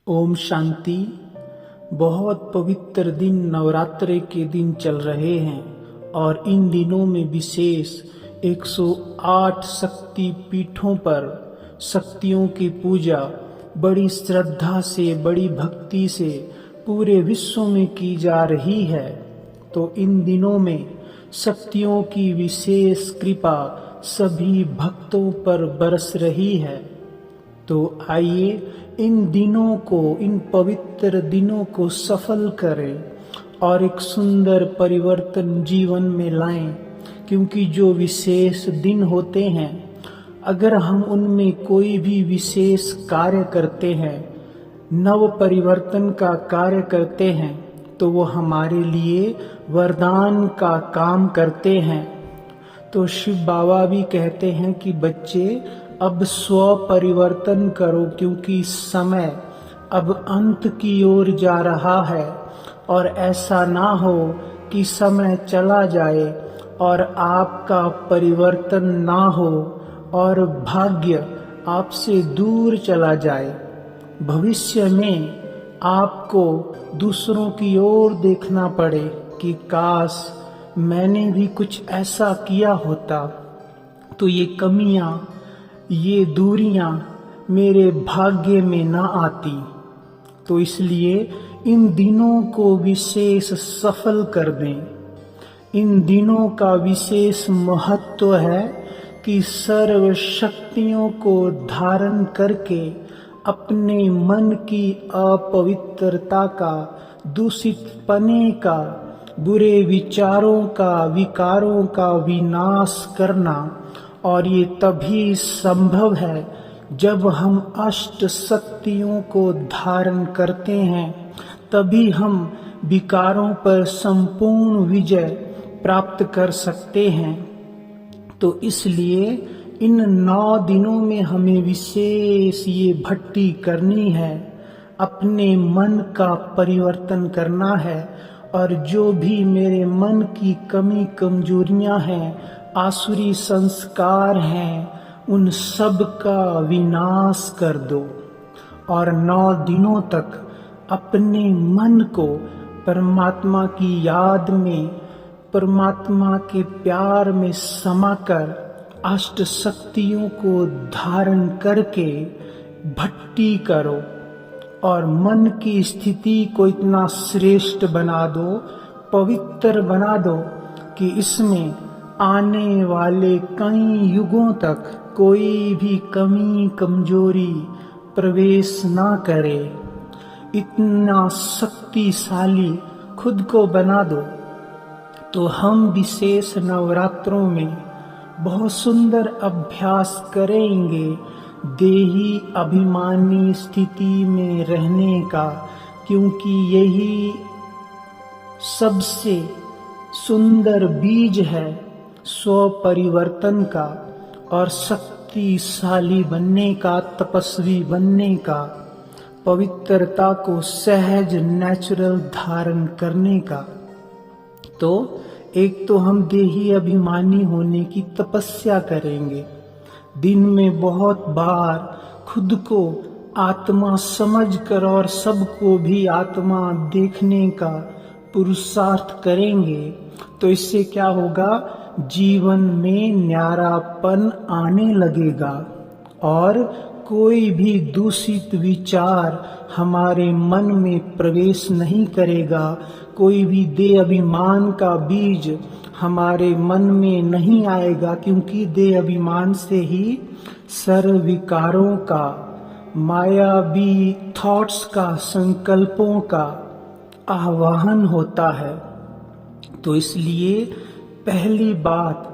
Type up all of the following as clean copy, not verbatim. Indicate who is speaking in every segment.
Speaker 1: ओम शांति। बहुत पवित्र दिन नवरात्रि के दिन चल रहे हैं और इन दिनों में विशेष 108 शक्ति पीठों पर शक्तियों की पूजा बड़ी श्रद्धा से, बड़ी भक्ति से पूरे विश्व में की जा रही है। तो इन दिनों में शक्तियों की विशेष कृपा सभी भक्तों पर बरस रही है। तो आइए इन दिनों को, इन पवित्र दिनों को सफल करें और एक सुंदर परिवर्तन जीवन में लाएं, क्योंकि जो विशेष दिन होते हैं, अगर हम उनमें कोई भी विशेष कार्य करते हैं, नव परिवर्तन का कार्य करते हैं, तो वो हमारे लिए वरदान का काम करते हैं। तो शिव बाबा भी कहते हैं कि बच्चे अब स्व परिवर्तन करो, क्योंकि समय अब अंत की ओर जा रहा है और ऐसा ना हो कि समय चला जाए और आपका परिवर्तन ना हो और भाग्य आपसे दूर चला जाए। भविष्य में आपको दूसरों की ओर देखना पड़े कि काश मैंने भी कुछ ऐसा किया होता तो ये कमियां, ये दूरियां मेरे भाग्य में ना आती। तो इसलिए इन दिनों को विशेष सफल कर दें। इन दिनों का विशेष महत्व है कि सर्व शक्तियों को धारण करके अपने मन की अपवित्रता का, दूषित पने का, बुरे विचारों का, विकारों का विनाश करना। और ये तभी संभव है जब हम अष्ट शक्तियों को धारण करते हैं, तभी हम विकारों पर संपूर्ण विजय प्राप्त कर सकते हैं। तो इसलिए इन 9 दिनों में हमें विशेष ये भक्ति करनी है, अपने मन का परिवर्तन करना है और जो भी मेरे मन की कमी कमजोरियां हैं, आसुरी संस्कार हैं, उन सब का विनाश कर दो और 9 दिनों तक अपने मन को परमात्मा की याद में, परमात्मा के प्यार में समाकर अष्ट शक्तियों को धारण करके भक्ति करो और मन की स्थिति को इतना श्रेष्ठ बना दो, पवित्र बना दो कि इसमें आने वाले कई युगों तक कोई भी कमी कमजोरी प्रवेश ना करे। इतना शक्तिशाली खुद को बना दो। तो हम विशेष नवरात्रों में बहुत सुंदर अभ्यास करेंगे देही अभिमानी स्थिति में रहने का, क्योंकि यही सबसे सुंदर बीज है स्व परिवर्तन का और शक्तिशाली बनने का, तपस्वी बनने का, पवित्रता को सहज नेचुरल धारण करने का। तो एक तो हम देही अभिमानी होने की तपस्या करेंगे, दिन में बहुत बार खुद को आत्मा समझकर और सबको भी आत्मा देखने का पुरुषार्थ करेंगे। तो इससे क्या होगा, जीवन में न्यारापन आने लगेगा और कोई भी दूषित विचार हमारे मन में प्रवेश नहीं करेगा, कोई भी देह अभिमान का बीज हमारे मन में नहीं आएगा, क्योंकि देह अभिमान से ही सर्व विकारों का, मायावी थॉट्स का, संकल्पों का आवाहन होता है। तो इसलिए पहली बात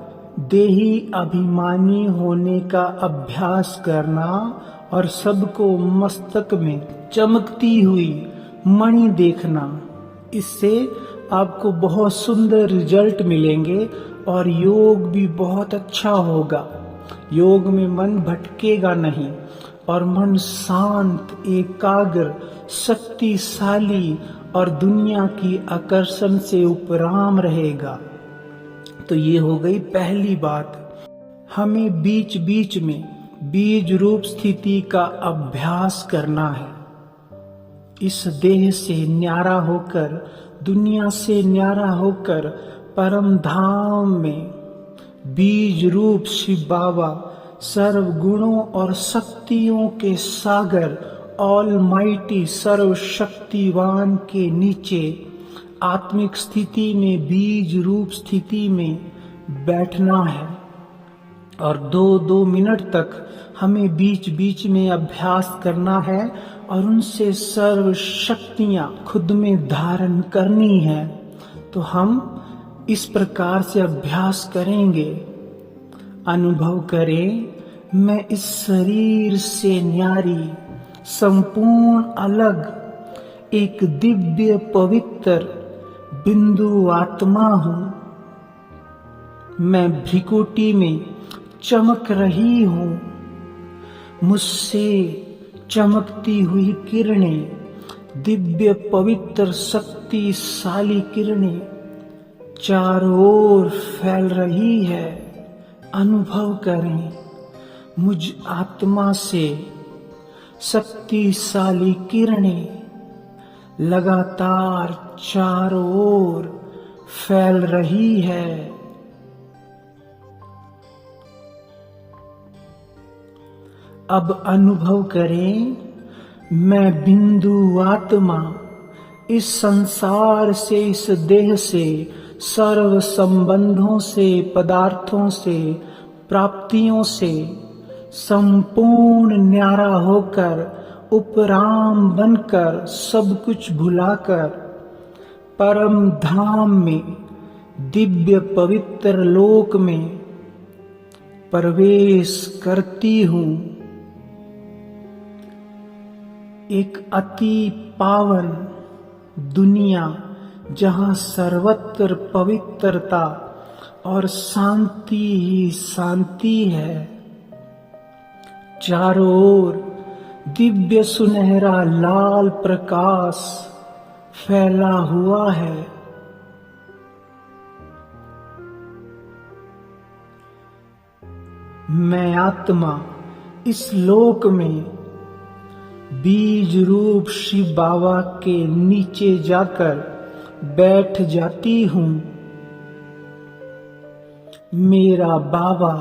Speaker 1: देही अभिमानी होने का अभ्यास करना और सबको मस्तक में चमकती हुई मणि देखना। इससे आपको बहुत सुंदर रिजल्ट मिलेंगे और योग भी बहुत अच्छा होगा। योग में मन भटकेगा नहीं और मन शांत, एकाग्र, शक्तिशाली और दुनिया की आकर्षण से उपराम रहेगा। तो ये हो गई पहली बात। हमें बीच बीच में बीज रूप स्थिति का अभ्यास करना है। इस देह से न्यारा होकर, दुनिया से न्यारा होकर परम धाम में बीज रूप शिव बाबा सर्व गुणों और शक्तियों के सागर ऑलमाइटी सर्वशक्तिवान के नीचे आत्मिक स्थिति में, बीज रूप स्थिति में बैठना है। और 2-2 मिनट तक हमें बीच बीच में अभ्यास करना है और उनसे सर्व शक्तियां खुद में धारण करनी है। तो हम इस प्रकार से अभ्यास करेंगे। अनुभव करें, मैं इस शरीर से न्यारी, संपूर्ण अलग एक दिव्य पवित्र बिंदु आत्मा हूं। मैं भ्रिकुटी में चमक रही हूं। मुझसे चमकती हुई किरणें, दिव्य पवित्र शक्तिशाली किरणें चारों ओर फैल रही है। अनुभव करें, मुझ आत्मा से शक्तिशाली किरणें लगातार चारों ओर फैल रही है। अब अनुभव करें, मैं बिंदु आत्मा इस संसार से, इस देह से, सर्व संबंधों से, पदार्थों से, प्राप्तियों से संपूर्ण न्यारा होकर, उपराम बनकर, सब कुछ भुलाकर परम धाम में, दिव्य पवित्र लोक में प्रवेश करती हूं। एक अति पावन दुनिया जहां सर्वत्र पवित्रता और शांति ही शांति है। चारों ओर दिव्य सुनहरा लाल प्रकाश फैला हुआ है। मैं आत्मा इस लोक में बीज रूप शिव बाबा के नीचे जाकर बैठ जाती हूं। मेरा बाबा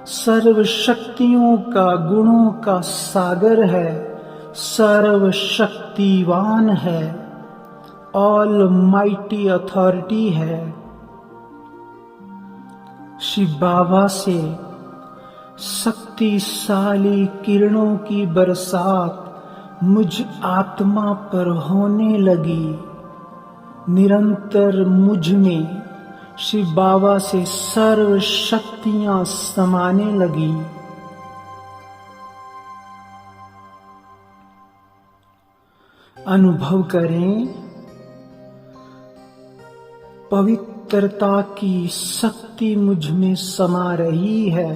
Speaker 1: सर्व शक्तियों का, गुणों का सागर है, सर्व शक्तिवान है, ऑल माइटी अथॉरिटी है। शिव बाबा से शक्तिशाली किरणों की बरसात मुझ आत्मा पर होने लगी। निरंतर मुझ में शिव बाबा से सर्व शक्तियां समाने लगी। अनुभव करें, पवित्रता की शक्ति मुझ में समा रही है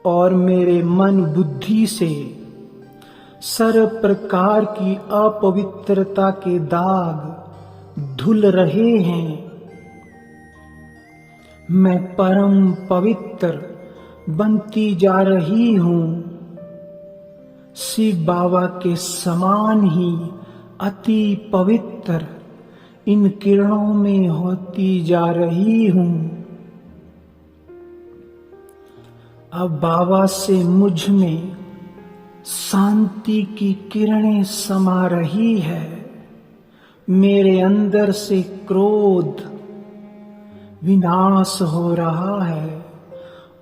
Speaker 1: और मेरे मन बुद्धि से सर्व प्रकार की अपवित्रता के दाग धुल रहे हैं। मैं परम पवित्र बनती जा रही हूं। शिव बाबा के समान ही अति पवित्र इन किरणों में होती जा रही हूं। अब बाबा से मुझ में शांति की किरणें समा रही है। मेरे अंदर से क्रोध विनाश हो रहा है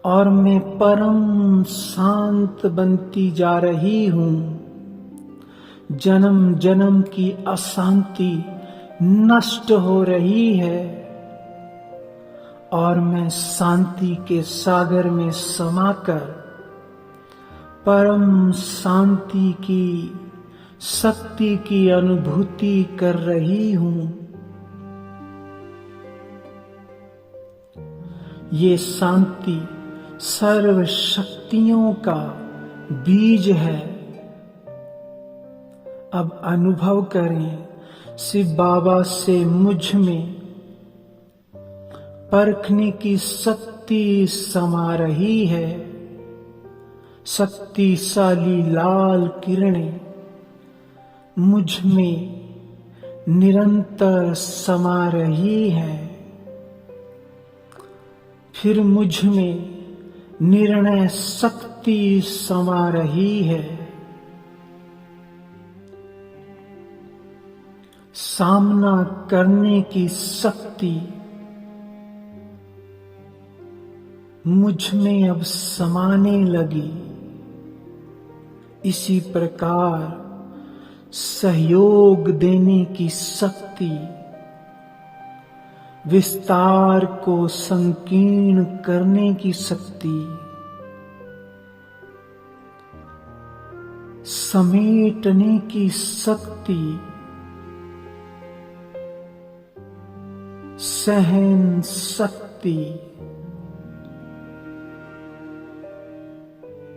Speaker 1: और मैं परम शांत बनती जा रही हूं। जन्म जन्म की अशांति नष्ट हो रही है और मैं शांति के सागर में समाकर परम शांति की शक्ति की अनुभूति कर रही हूं। ये शांति सर्व शक्तियों का बीज है। अब अनुभव करें, शिव बाबा से मुझ में परखने की शक्ति समा रही है। शक्तिशाली लाल किरणें मुझ में निरंतर समा रही है, फिर मुझ में निर्णय शक्ति समा रही है। सामना करने की शक्ति मुझ में अब समाने लगी। इसी प्रकार सहयोग देने की शक्ति विस्तार को संकीर्ण करने की शक्ति, समेटने की शक्ति, सहन शक्ति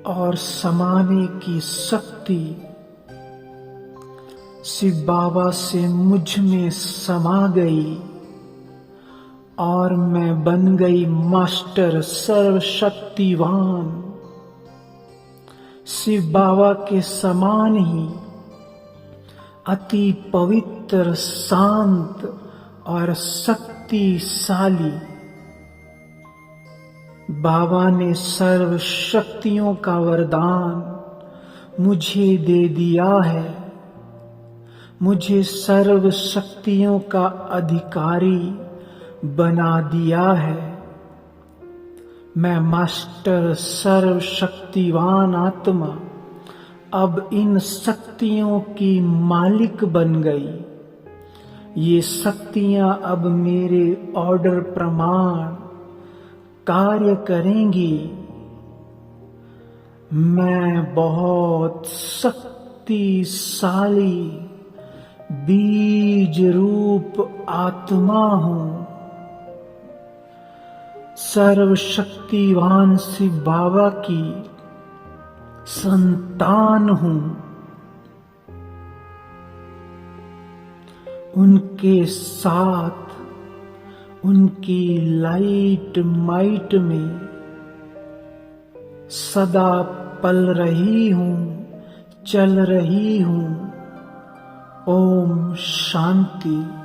Speaker 1: और समाने की शक्ति शिव बाबा से मुझ में समा गई और मैं बन गई मास्टर सर्वशक्तिवान। शिव बाबा के समान ही अति पवित्र, शांत और शक्तिशाली बाबा ने सर्व शक्तियों का वरदान मुझे दे दिया है। मुझे सर्व शक्तियों का अधिकारी बना दिया है। मैं मास्टर सर्वशक्तिवान आत्मा अब इन शक्तियों की मालिक बन गई। ये शक्तियां अब मेरे ऑर्डर प्रमाण कार्य करेंगी। मैं बहुत शक्तिशाली बीज रूप आत्मा हूं। सर्वशक्तिवान शिव बाबा की संतान हूं। उनके साथ उनकी लाइट माइट में सदा पल रही हूं, चल रही हूं। ओम शांति।